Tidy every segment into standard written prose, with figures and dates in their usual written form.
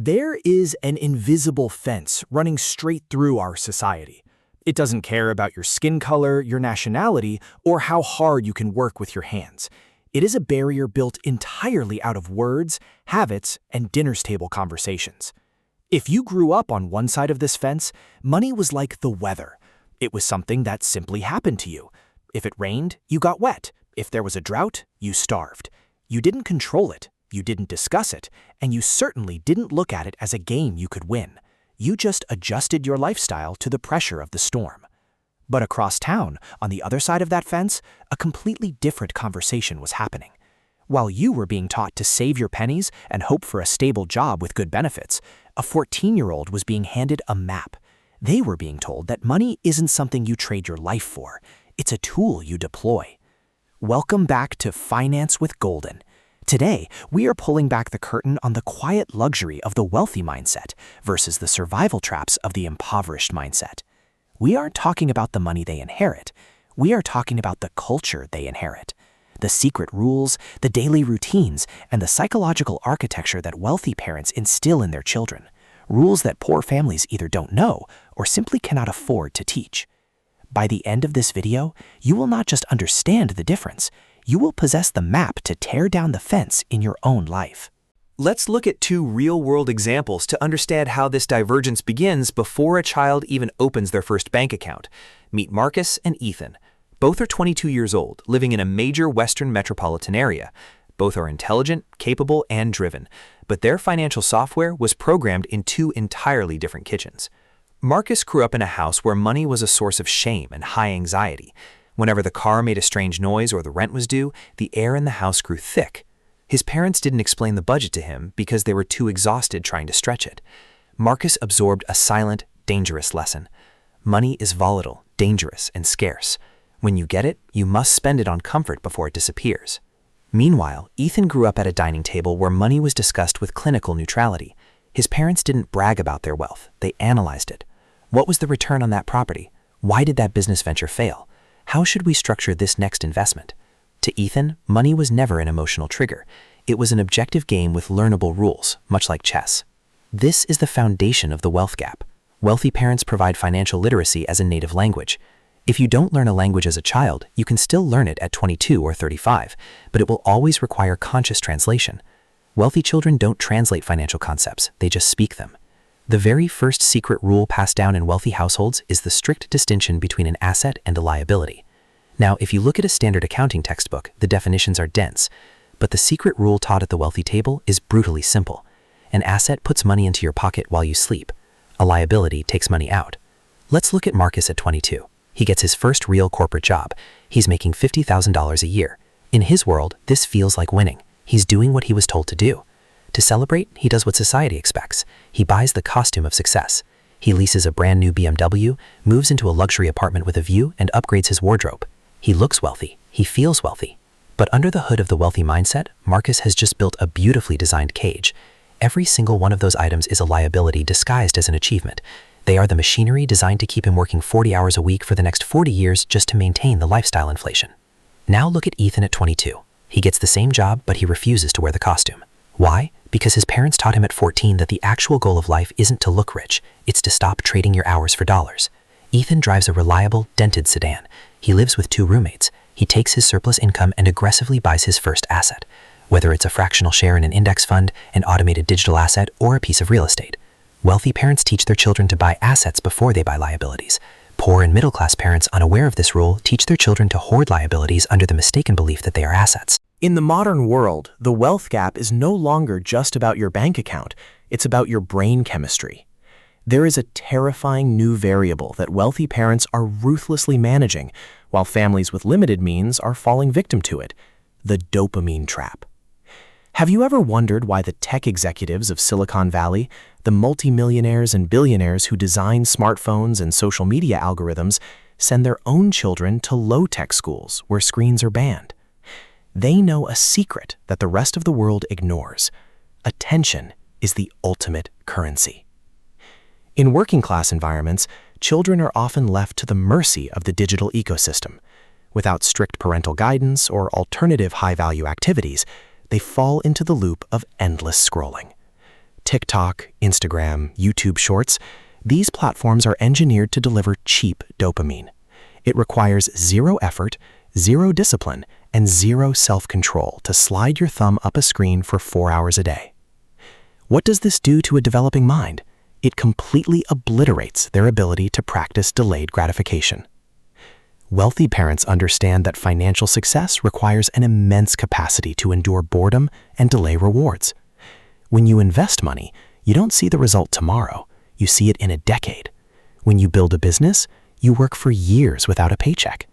There is an invisible fence running straight through our society. It doesn't care about your skin color, your nationality, or how hard you can work with your hands. It is a barrier built entirely out of words, habits, and dinner's table conversations. If you grew up on one side of this fence, money was like the weather. It was something that simply happened to you. If it rained, you got wet. If there was a drought, you starved. You didn't control it. You didn't discuss it, and you certainly didn't look at it as a game you could win. You just adjusted your lifestyle to the pressure of the storm. But across town, on the other side of that fence, a completely different conversation was happening. While you were being taught to save your pennies and hope for a stable job with good benefits, a 14-year-old was being handed a map. They were being told that money isn't something you trade your life for. It's a tool you deploy. Welcome back to Finance with Golden. Today, we are pulling back the curtain on the quiet luxury of the wealthy mindset versus the survival traps of the impoverished mindset. We aren't talking about the money they inherit. We are talking about the culture they inherit. The secret rules, the daily routines, and the psychological architecture that wealthy parents instill in their children. Rules that poor families either don't know or simply cannot afford to teach. By the end of this video, you will not just understand the difference, you will possess the map to tear down the fence in your own life. Let's look at two real-world examples to understand how this divergence begins before a child even opens their first bank account. Meet Marcus and Ethan. Both are 22 years old, living in a major Western metropolitan area. Both are intelligent, capable, and driven, but their financial software was programmed in two entirely different kitchens. Marcus grew up in a house where money was a source of shame and high anxiety. Whenever the car made a strange noise or the rent was due, the air in the house grew thick. His parents didn't explain the budget to him because they were too exhausted trying to stretch it. Marcus absorbed a silent, dangerous lesson. Money is volatile, dangerous, and scarce. When you get it, you must spend it on comfort before it disappears. Meanwhile, Ethan grew up at a dining table where money was discussed with clinical neutrality. His parents didn't brag about their wealth, they analyzed it. What was the return on that property? Why did that business venture fail? How should we structure this next investment? To Ethan, money was never an emotional trigger. It was an objective game with learnable rules, much like chess. This is the foundation of the wealth gap. Wealthy parents provide financial literacy as a native language. If you don't learn a language as a child, you can still learn it at 22 or 35, but it will always require conscious translation. Wealthy children don't translate financial concepts, they just speak them. The very first secret rule passed down in wealthy households is the strict distinction between an asset and a liability. Now, if you look at a standard accounting textbook, the definitions are dense, but the secret rule taught at the wealthy table is brutally simple. An asset puts money into your pocket while you sleep. A liability takes money out. Let's look at Marcus at 22. He gets his first real corporate job. He's making $50,000 a year. In his world, this feels like winning. He's doing what he was told to do. To celebrate, he does what society expects. He buys the costume of success. He leases a brand new BMW, moves into a luxury apartment with a view, and upgrades his wardrobe. He looks wealthy. He feels wealthy. But under the hood of the wealthy mindset, Marcus has just built a beautifully designed cage. Every single one of those items is a liability disguised as an achievement. They are the machinery designed to keep him working 40 hours a week for the next 40 years just to maintain the lifestyle inflation. Now look at Ethan at 22. He gets the same job, but he refuses to wear the costume. Why? Because his parents taught him at 14 that the actual goal of life isn't to look rich, it's to stop trading your hours for dollars. Ethan drives a reliable, dented sedan. He lives with 2 roommates. He takes his surplus income and aggressively buys his first asset, whether it's a fractional share in an index fund, an automated digital asset, or a piece of real estate. Wealthy parents teach their children to buy assets before they buy liabilities. Poor and middle-class parents unaware of this rule teach their children to hoard liabilities under the mistaken belief that they are assets. In the modern world, the wealth gap is no longer just about your bank account, it's about your brain chemistry. There is a terrifying new variable that wealthy parents are ruthlessly managing, while families with limited means are falling victim to it: the dopamine trap. Have you ever wondered why the tech executives of Silicon Valley, the multimillionaires and billionaires who design smartphones and social media algorithms, send their own children to low-tech schools where screens are banned? They know a secret that the rest of the world ignores. Attention is the ultimate currency. In working-class environments, children are often left to the mercy of the digital ecosystem. Without strict parental guidance or alternative high-value activities, they fall into the loop of endless scrolling. TikTok, Instagram, YouTube Shorts, these platforms are engineered to deliver cheap dopamine. It requires zero effort, zero discipline, and zero self-control to slide your thumb up a screen for 4 hours a day. What does this do to a developing mind? It completely obliterates their ability to practice delayed gratification. Wealthy parents understand that financial success requires an immense capacity to endure boredom and delay rewards. When you invest money, you don't see the result tomorrow, you see it in a decade. When you build a business, you work for years without a paycheck.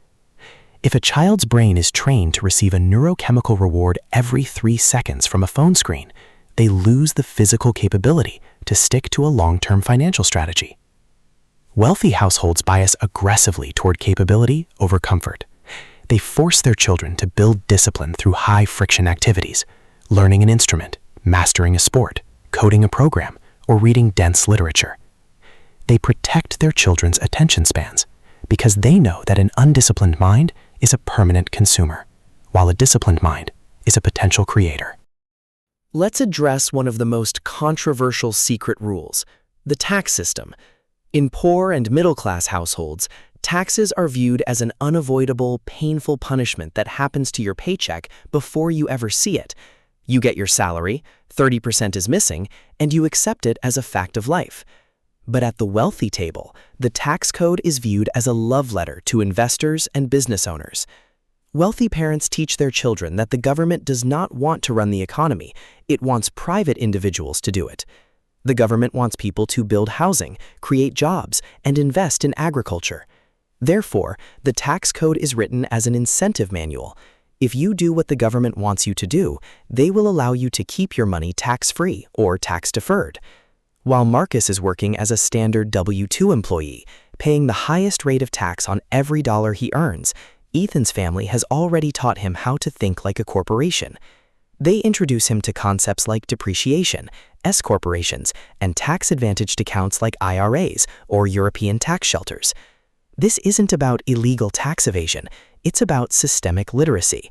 If a child's brain is trained to receive a neurochemical reward every 3 seconds from a phone screen, they lose the physical capability to stick to a long-term financial strategy. Wealthy households bias aggressively toward capability over comfort. They force their children to build discipline through high-friction activities, learning an instrument, mastering a sport, coding a program, or reading dense literature. They protect their children's attention spans because they know that an undisciplined mind is a permanent consumer, while a disciplined mind is a potential creator. Let's address one of the most controversial secret rules, the tax system. In poor and middle-class households, taxes are viewed as an unavoidable, painful punishment that happens to your paycheck before you ever see it. You get your salary, 30% is missing, and you accept it as a fact of life. But at the wealthy table, the tax code is viewed as a love letter to investors and business owners. Wealthy parents teach their children that the government does not want to run the economy, it wants private individuals to do it. The government wants people to build housing, create jobs, and invest in agriculture. Therefore, the tax code is written as an incentive manual. If you do what the government wants you to do, they will allow you to keep your money tax-free or tax-deferred. While Marcus is working as a standard W-2 employee, paying the highest rate of tax on every dollar he earns, Ethan's family has already taught him how to think like a corporation. They introduce him to concepts like depreciation, S-corporations, and tax-advantaged accounts like IRAs or European tax shelters. This isn't about illegal tax evasion, it's about systemic literacy.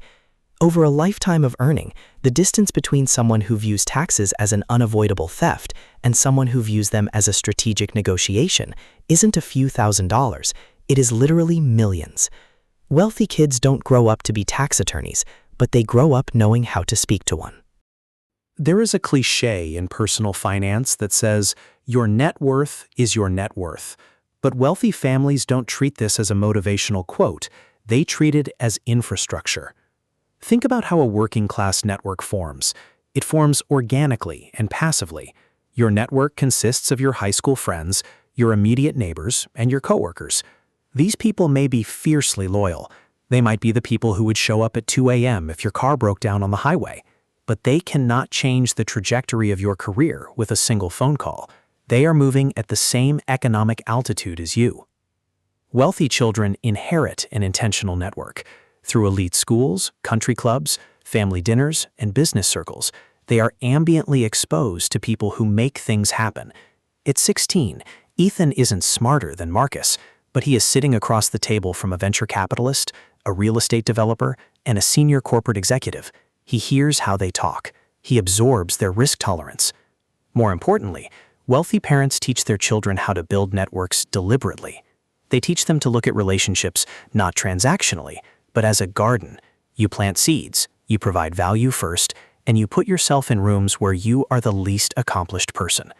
Over a lifetime of earning, the distance between someone who views taxes as an unavoidable theft and someone who views them as a strategic negotiation isn't a few $1,000s, it is literally millions. Wealthy kids don't grow up to be tax attorneys, but they grow up knowing how to speak to one. There is a cliché in personal finance that says, your net worth is your net worth. But wealthy families don't treat this as a motivational quote, they treat it as infrastructure. Think about how a working-class network forms. It forms organically and passively. Your network consists of your high school friends, your immediate neighbors, and your coworkers. These people may be fiercely loyal. They might be the people who would show up at 2 a.m. if your car broke down on the highway. But they cannot change the trajectory of your career with a single phone call. They are moving at the same economic altitude as you. Wealthy children inherit an intentional network. Through elite schools, country clubs, family dinners, and business circles, they are ambiently exposed to people who make things happen. At 16, Ethan isn't smarter than Marcus, but he is sitting across the table from a venture capitalist, a real estate developer, and a senior corporate executive. He hears how they talk. He absorbs their risk tolerance. More importantly, wealthy parents teach their children how to build networks deliberately. They teach them to look at relationships not transactionally, but as a garden. You plant seeds, you provide value first, and you put yourself in rooms where you are the least accomplished person.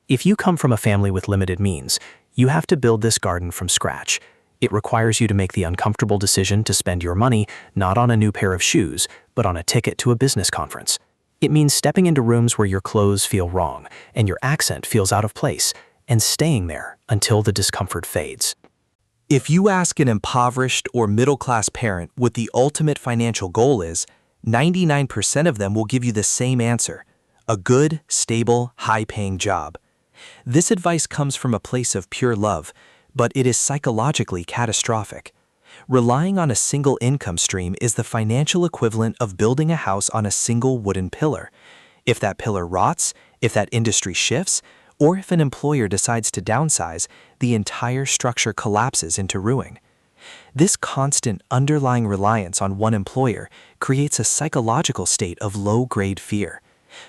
If you come from a family with limited means, you have to build this garden from scratch. It requires you to make the uncomfortable decision to spend your money not on a new pair of shoes, but on a ticket to a business conference. It means stepping into rooms where your clothes feel wrong and your accent feels out of place, and staying there until the discomfort fades. If you ask an impoverished or middle-class parent what the ultimate financial goal is, 99% of them will give you the same answer: a good, stable, high-paying job. This advice comes from a place of pure love, but it is psychologically catastrophic. Relying on a single income stream is the financial equivalent of building a house on a single wooden pillar. If that pillar rots, if that industry shifts, or if an employer decides to downsize, the entire structure collapses into ruin. This constant underlying reliance on one employer creates a psychological state of low-grade fear.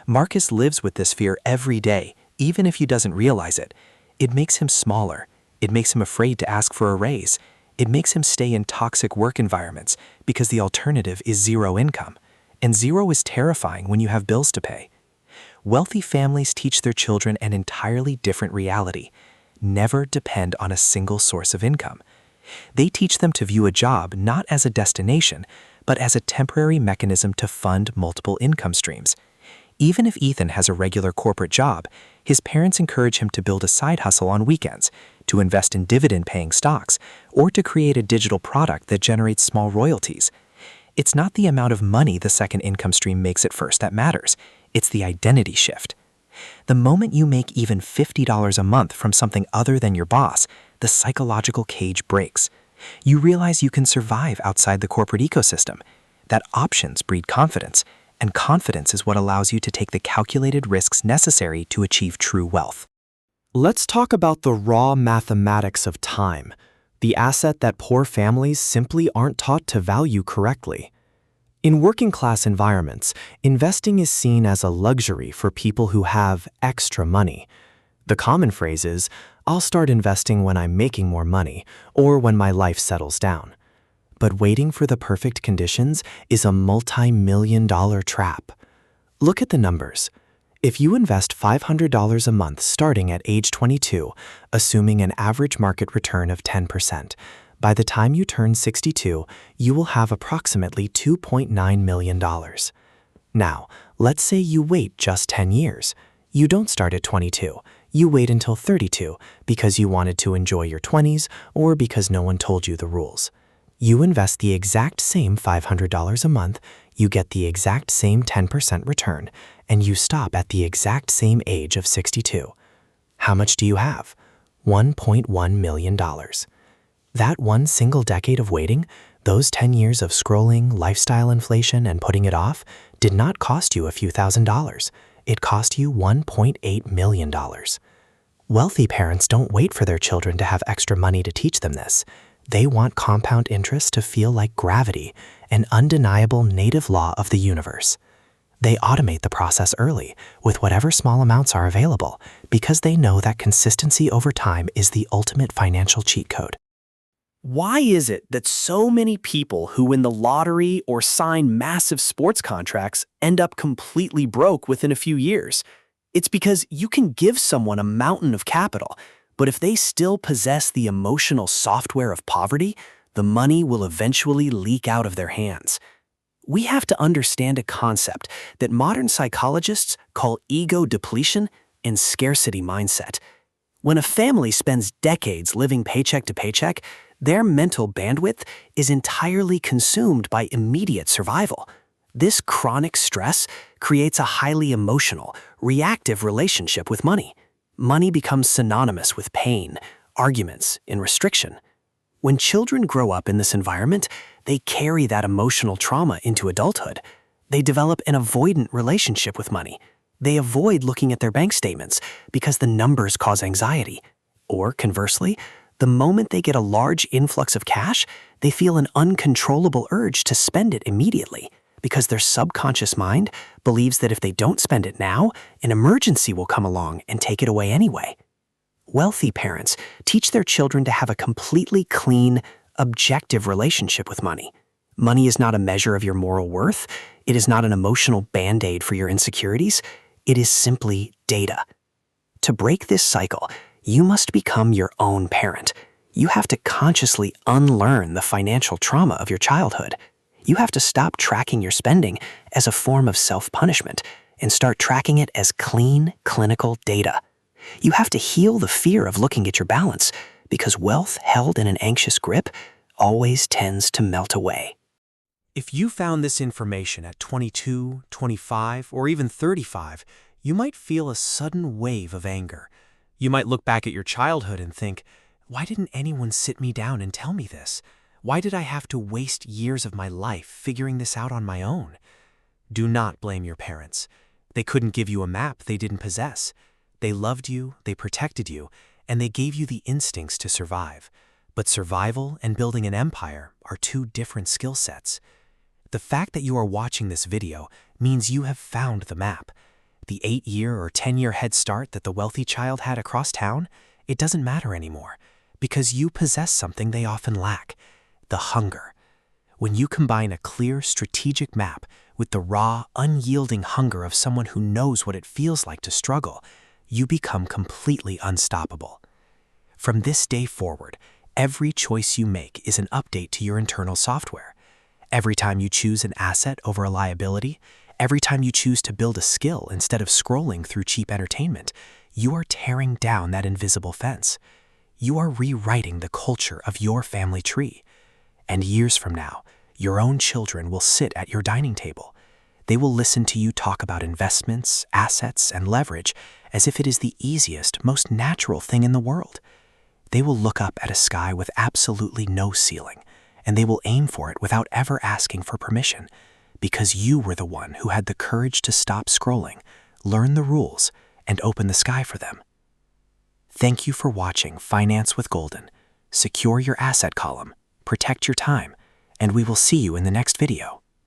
Marcus lives with this fear every day, even if he doesn't realize it. It makes him smaller. It makes him afraid to ask for a raise. It makes him stay in toxic work environments because the alternative is zero income. And zero is terrifying when you have bills to pay. Wealthy families teach their children an entirely different reality. Never depend on a single source of income. They teach them to view a job not as a destination, but as a temporary mechanism to fund multiple income streams. Even if Ethan has a regular corporate job, his parents encourage him to build a side hustle on weekends, to invest in dividend-paying stocks, or to create a digital product that generates small royalties. It's not the amount of money the second income stream makes at first that matters. It's the identity shift. The moment you make even $50 a month from something other than your boss, the psychological cage breaks. You realize you can survive outside the corporate ecosystem, that options breed confidence, and confidence is what allows you to take the calculated risks necessary to achieve true wealth. Let's talk about the raw mathematics of time, the asset that poor families simply aren't taught to value correctly. In working-class environments, investing is seen as a luxury for people who have extra money. The common phrase is, "I'll start investing when I'm making more money or when my life settles down." But waiting for the perfect conditions is a multi-million-dollar trap. Look at the numbers. If you invest $500 a month starting at age 22, assuming an average market return of 10%, by the time you turn 62, you will have approximately $2.9 million. Now, let's say you wait just 10 years. You don't start at 22. You wait until 32 because you wanted to enjoy your 20s or because no one told you the rules. You invest the exact same $500 a month, you get the exact same 10% return, and you stop at the exact same age of 62. How much do you have? $1.1 million. That one single decade of waiting, those 10 years of scrolling, lifestyle inflation, and putting it off, did not cost you a few $1,000s. It cost you $1.8 million. Wealthy parents don't wait for their children to have extra money to teach them this. They want compound interest to feel like gravity, an undeniable native law of the universe. They automate the process early, with whatever small amounts are available, because they know that consistency over time is the ultimate financial cheat code. Why is it that so many people who win the lottery or sign massive sports contracts end up completely broke within a few years? It's because you can give someone a mountain of capital, but if they still possess the emotional software of poverty, the money will eventually leak out of their hands. We have to understand a concept that modern psychologists call ego depletion and scarcity mindset. When a family spends decades living paycheck to paycheck, their mental bandwidth is entirely consumed by immediate survival. This chronic stress creates a highly emotional, reactive relationship with money. Money becomes synonymous with pain, arguments, and restriction. When children grow up in this environment, they carry that emotional trauma into adulthood. They develop an avoidant relationship with money. They avoid looking at their bank statements because the numbers cause anxiety. Or conversely, the moment they get a large influx of cash, they feel an uncontrollable urge to spend it immediately because their subconscious mind believes that if they don't spend it now, an emergency will come along and take it away anyway. Wealthy parents teach their children to have a completely clean, objective relationship with money. Money is not a measure of your moral worth. It is not an emotional band-aid for your insecurities. It is simply data. To break this cycle, you must become your own parent. You have to consciously unlearn the financial trauma of your childhood. You have to stop tracking your spending as a form of self-punishment and start tracking it as clean, clinical data. You have to heal the fear of looking at your balance because wealth held in an anxious grip always tends to melt away. If you found this information at 22, 25, or even 35, you might feel a sudden wave of anger. You might look back at your childhood and think, why didn't anyone sit me down and tell me this? Why did I have to waste years of my life figuring this out on my own? Do not blame your parents. They couldn't give you a map they didn't possess. They loved you, they protected you, and they gave you the instincts to survive. But survival and building an empire are two different skill sets. The fact that you are watching this video means you have found the map. The 8-year or 10-year head start that the wealthy child had across town, it doesn't matter anymore, because you possess something they often lack: the hunger. When you combine a clear, strategic map with the raw, unyielding hunger of someone who knows what it feels like to struggle, you become completely unstoppable. From this day forward, every choice you make is an update to your internal software. Every time you choose an asset over a liability, every time you choose to build a skill instead of scrolling through cheap entertainment, you are tearing down that invisible fence. You are rewriting the culture of your family tree. And years from now, your own children will sit at your dining table. They will listen to you talk about investments, assets, and leverage as if it is the easiest, most natural thing in the world. They will look up at a sky with absolutely no ceiling, and they will aim for it without ever asking for permission, because you were the one who had the courage to stop scrolling, learn the rules, and open the sky for them. Thank you for watching Finance with Golden. Secure your asset column, protect your time, and we will see you in the next video.